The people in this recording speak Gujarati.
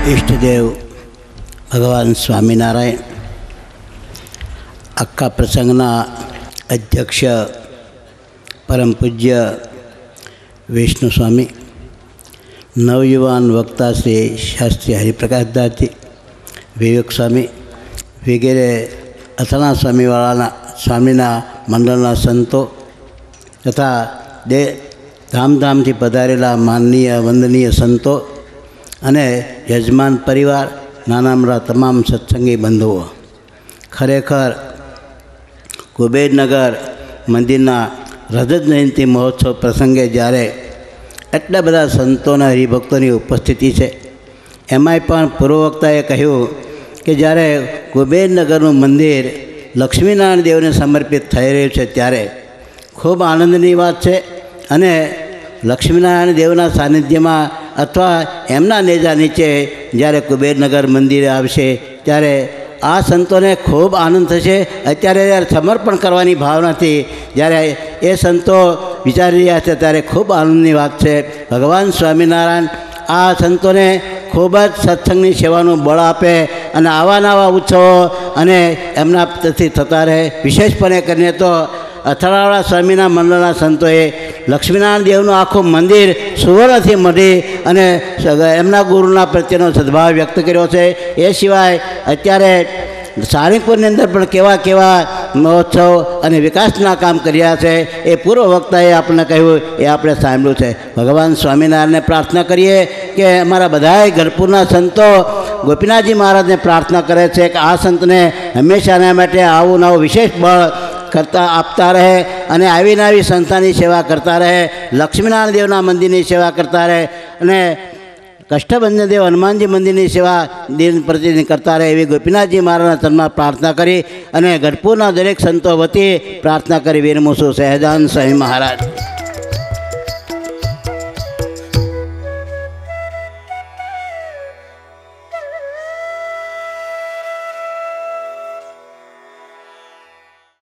ઈષ્ટદેવ ભગવાન સ્વામિનારાયણ આખા પ્રસંગના અધ્યક્ષ પરમ પૂજ્ય વિષ્ણુ સ્વામી, નવયુવાન વક્તા શ્રી શાસ્ત્રી હરિપ્રકાશદાસજી, વિવેક સ્વામી વગેરે અથાણા સ્વામીના મંડળના સંતો તથા ધામધામથી પધારેલા માનનીય વંદનીય સંતો અને યજમાન પરિવાર, નાના મોટા તમામ સત્સંગી બંધુઓ, ખરેખર કુબેરનગર મંદિરના રજત જયંતિ મહોત્સવ પ્રસંગે જ્યારે એટલા બધા સંતોના હરિભક્તોની ઉપસ્થિતિ છે, એમાંય પણ પૂર્વવક્તાએ કહ્યું કે જ્યારે કુબેરનગરનું મંદિર લક્ષ્મીનારાયણ દેવને સમર્પિત થઈ રહ્યું છે ત્યારે ખૂબ આનંદની વાત છે. અને લક્ષ્મીનારાયણ દેવના સાનિધ્યમાં અથવા એમના નેજા નીચે જ્યારે કુબેરનગર મંદિરે આવશે ત્યારે આ સંતોને ખૂબ આનંદ થશે. અત્યારે જ્યારે સમર્પણ કરવાની ભાવનાથી જ્યારે એ સંતો વિચારી રહ્યા છે ત્યારે ખૂબ આનંદની વાત છે. ભગવાન સ્વામિનારાયણ આ સંતોને ખૂબ જ સત્સંગની સેવાનું બળ આપે અને આવા નવા ઉત્સવો અને એમના પ્રતિ થતા રહે. વિશેષપણે કરીને તો અથડાવાળા સ્વામીના મંડળના સંતોએ લક્ષ્મીનારાયણ દેવનું આખું મંદિર સુવર્ણથી મઢી અને એમના ગુરુના પ્રત્યેનો સદભાવ વ્યક્ત કર્યો છે. એ સિવાય અત્યારે સારંગપુરની અંદર પણ કેવા મહોત્સવ અને વિકાસના કામ કર્યા છે એ પૂર્વ વક્તાએ આપણને કહ્યું, એ આપણે સાંભળ્યું છે. ભગવાન સ્વામિનારાયણને પ્રાર્થના કરીએ કે અમારા બધાય ગઢપુરના સંતો ગોપીનાથજી મહારાજને પ્રાર્થના કરે છે કે આ સંતને હંમેશાના માટે આવું નવું વિશેષ બળ આપતા રહે અને આવીને આવી સંસ્થાની સેવા કરતા રહે, લક્ષ્મીનારાયણ દેવના મંદિરની સેવા કરતા રહે અને કષ્ટભંજન દેવ હનુમાનજી મંદિરની સેવા દિન પ્રતિદિન કરતા રહે એવી ગોપીનાથજી મહારાજના ચરણમાં પ્રાર્થના કરી અને ગઢપુરના દરેક સંતો વતી પ્રાર્થના કરી વિરમું છું. સહેજાનંદ સ્વામી મહારાજ.